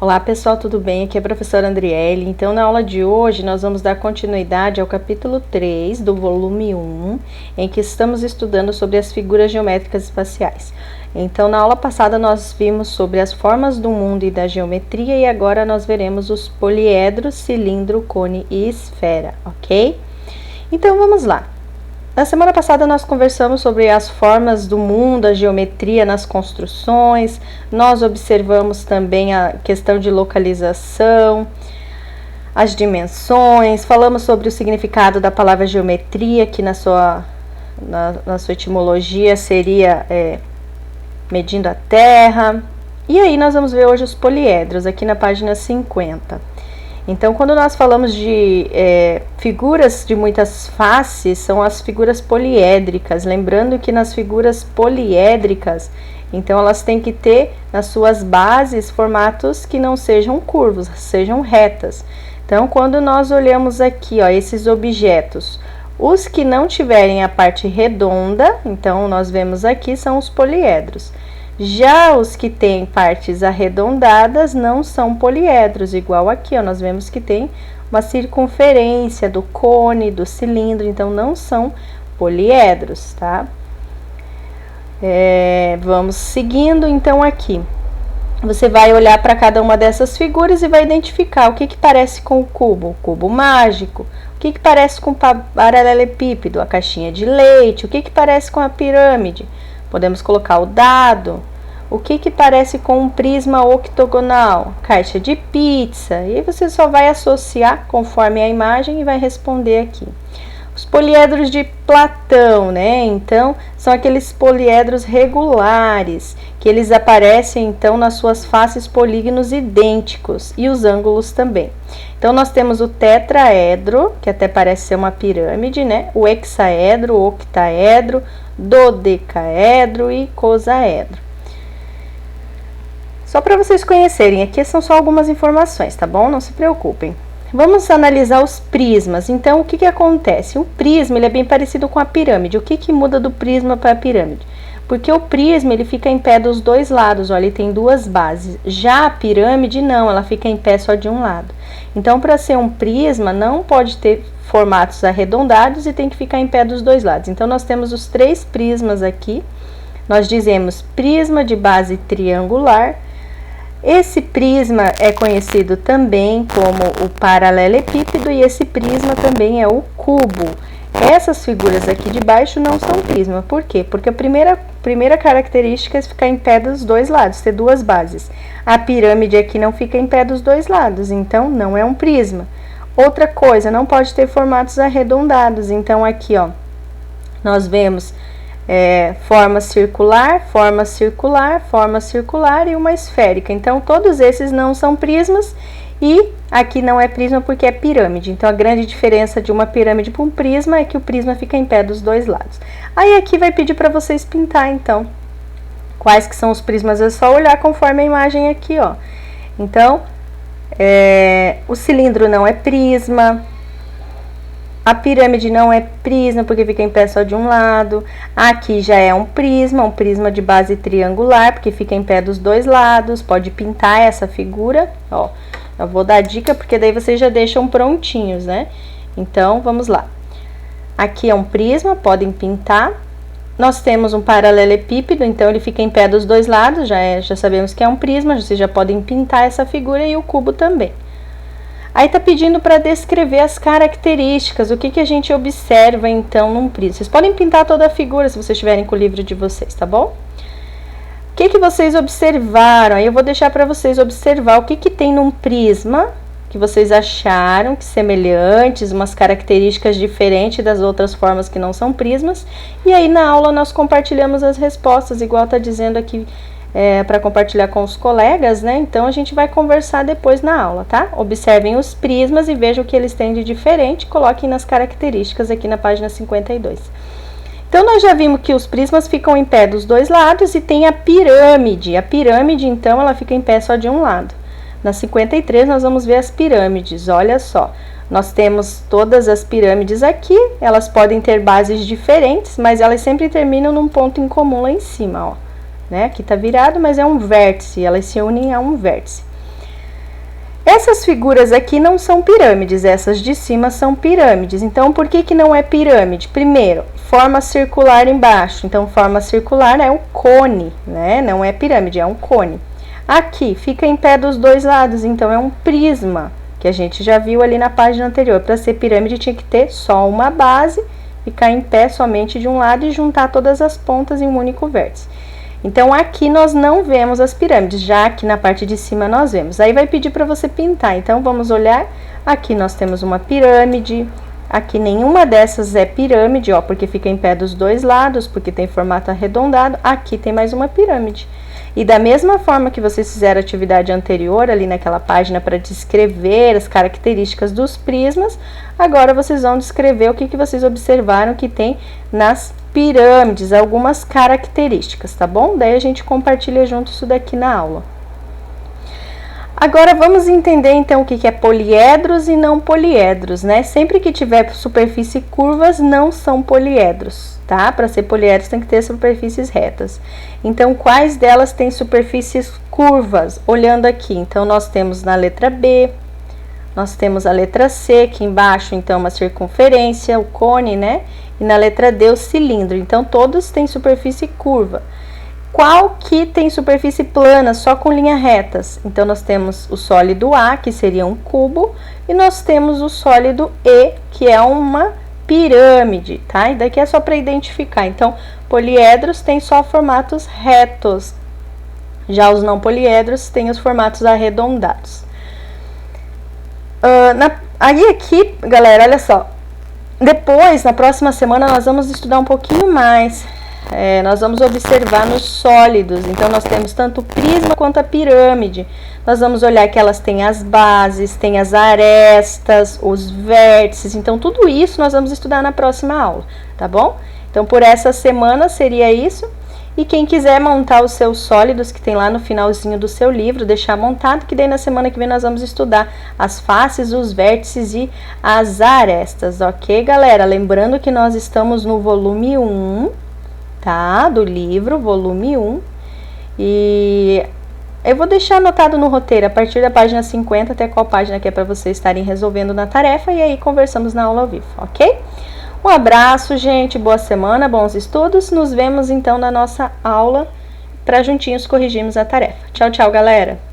Olá pessoal, tudo bem? Aqui é a professora Andriele. Então, na aula de hoje, nós vamos dar continuidade ao capítulo 3 do volume 1, em que estamos estudando sobre as figuras geométricas espaciais. Então, na aula passada, nós vimos sobre as formas do mundo e da geometria, e agora nós veremos os poliedros, cilindro, cone e esfera, ok? Então, vamos lá. Na semana passada nós conversamos sobre as formas do mundo, a geometria nas construções, nós observamos também a questão de localização, as dimensões, falamos sobre o significado da palavra geometria, que na sua etimologia seria medindo a terra. E aí nós vamos ver hoje os poliedros, aqui na página 50. Então, quando nós falamos de figuras de muitas faces, são as figuras poliédricas. Lembrando que nas figuras poliédricas, então elas têm que ter nas suas bases formatos que não sejam curvos, sejam retas. Então, quando nós olhamos aqui, ó, esses objetos, os que não tiverem a parte redonda, então nós vemos aqui, são os poliedros. Já os que têm partes arredondadas não são poliedros, igual aqui, ó, nós vemos que tem uma circunferência do cone, do cilindro, então não são poliedros, tá? Vamos seguindo, então, aqui. Você vai olhar para cada uma dessas figuras e vai identificar o que parece com o cubo mágico, o que parece com o paralelepípedo, a caixinha de leite, o que parece com a pirâmide. Podemos colocar o dado, o que parece com um prisma octogonal, caixa de pizza, e aí você só vai associar conforme a imagem e vai responder aqui. Os poliedros de Platão, né? Então, são aqueles poliedros regulares, que eles aparecem, então, nas suas faces polígonos idênticos, e os ângulos também. Então, nós temos o tetraedro, que até parece ser uma pirâmide, né? O hexaedro, o octaedro, dodecaedro e icosaedro. Só para vocês conhecerem, aqui são só algumas informações, tá bom? Não se preocupem. Vamos analisar os prismas. Então, o que acontece? O prisma ele é bem parecido com a pirâmide. O que muda do prisma para a pirâmide? Porque o prisma ele fica em pé dos dois lados, olha, ele tem duas bases. Já a pirâmide não, ela fica em pé só de um lado. Então, para ser um prisma, não pode ter formatos arredondados e tem que ficar em pé dos dois lados. Então, nós temos os três prismas aqui. Nós dizemos prisma de base triangular. Esse prisma é conhecido também como o paralelepípedo e esse prisma também é o cubo. Essas figuras aqui de baixo não são prisma. Por quê? Porque a primeira característica é ficar em pé dos dois lados, ter duas bases. A pirâmide aqui não fica em pé dos dois lados, então não é um prisma. Outra coisa, não pode ter formatos arredondados. Então aqui, ó, nós vemos forma circular, forma circular, forma circular e uma esférica. Então, todos esses não são prismas e aqui não é prisma porque é pirâmide. Então, a grande diferença de uma pirâmide para um prisma é que o prisma fica em pé dos dois lados. Aí, aqui vai pedir para vocês pintar, então, quais que são os prismas. É só olhar conforme a imagem aqui, ó. Então, o cilindro não é prisma. A pirâmide não é prisma, porque fica em pé só de um lado. Aqui já é um prisma de base triangular, porque fica em pé dos dois lados. Pode pintar essa figura, ó. Eu vou dar dica, porque daí vocês já deixam prontinhos, né? Então, vamos lá. Aqui é um prisma, podem pintar. Nós temos um paralelepípedo, então ele fica em pé dos dois lados. Já sabemos que é um prisma, vocês já podem pintar essa figura e o cubo também. Aí tá pedindo para descrever as características, o que a gente observa então num prisma. Vocês podem pintar toda a figura se vocês estiverem com o livro de vocês, tá bom? O que vocês observaram? Aí eu vou deixar para vocês observar o que tem num prisma que vocês acharam que semelhantes, umas características diferentes das outras formas que não são prismas. E aí na aula nós compartilhamos as respostas, igual tá dizendo aqui. Para compartilhar com os colegas, né? Então, a gente vai conversar depois na aula, tá? Observem os prismas e vejam o que eles têm de diferente, coloquem nas características aqui na página 52. Então, nós já vimos que os prismas ficam em pé dos dois lados e tem a pirâmide. A pirâmide, então, ela fica em pé só de um lado. Na 53, nós vamos ver as pirâmides, olha só. Nós temos todas as pirâmides aqui, elas podem ter bases diferentes, mas elas sempre terminam num ponto em comum lá em cima, ó. Né? Aqui tá virado, mas é um vértice, elas se unem a um vértice. Essas figuras aqui não são pirâmides, essas de cima são pirâmides. Então, por que que não é pirâmide? Primeiro, forma circular embaixo. Então, forma circular é um cone, né? Não é pirâmide, é um cone. Aqui, fica em pé dos dois lados, então é um prisma, que a gente já viu ali na página anterior. Para ser pirâmide, tinha que ter só uma base, ficar em pé somente de um lado e juntar todas as pontas em um único vértice. Então, aqui nós não vemos as pirâmides, já aqui na parte de cima nós vemos. Aí vai pedir para você pintar, então vamos olhar. Aqui nós temos uma pirâmide, aqui nenhuma dessas é pirâmide, ó, porque fica em pé dos dois lados, porque tem formato arredondado. Aqui tem mais uma pirâmide. E da mesma forma que vocês fizeram a atividade anterior, ali naquela página, para descrever as características dos prismas, agora vocês vão descrever o que vocês observaram que tem nas pirâmides, algumas características, tá bom? Daí a gente compartilha junto isso daqui na aula. Agora vamos entender então o que é poliedros e não poliedros, né? Sempre que tiver superfície curvas, não são poliedros, tá? Para ser poliedros tem que ter superfícies retas. Então, quais delas têm superfícies curvas? Olhando aqui, então nós temos na letra B, nós temos a letra C, que embaixo então uma circunferência, o cone, né? E na letra D o cilindro. Então, todos têm superfície curva. Qual que tem superfície plana, só com linhas retas? Então, nós temos o sólido A, que seria um cubo, e nós temos o sólido E, que é uma pirâmide, tá? E daqui é só para identificar. Então, poliedros têm só formatos retos, já os não poliedros têm os formatos arredondados. Aí aqui, galera, olha só. Depois, na próxima semana, nós vamos estudar um pouquinho mais. Nós vamos observar nos sólidos. Então, nós temos tanto o prisma quanto a pirâmide. Nós vamos olhar que elas têm as bases, têm as arestas, os vértices. Então, tudo isso nós vamos estudar na próxima aula, tá bom? Então, por essa semana seria isso. E quem quiser montar os seus sólidos, que tem lá no finalzinho do seu livro, deixar montado, que daí na semana que vem nós vamos estudar as faces, os vértices e as arestas, ok, galera? Lembrando que nós estamos no volume 1, tá? Do livro, volume 1. E eu vou deixar anotado no roteiro, a partir da página 50 até qual página que é para vocês estarem resolvendo na tarefa, e aí conversamos na aula ao vivo, ok? Um abraço, gente, boa semana, bons estudos. Nos vemos então na nossa aula para juntinhos corrigirmos a tarefa. Tchau, tchau, galera!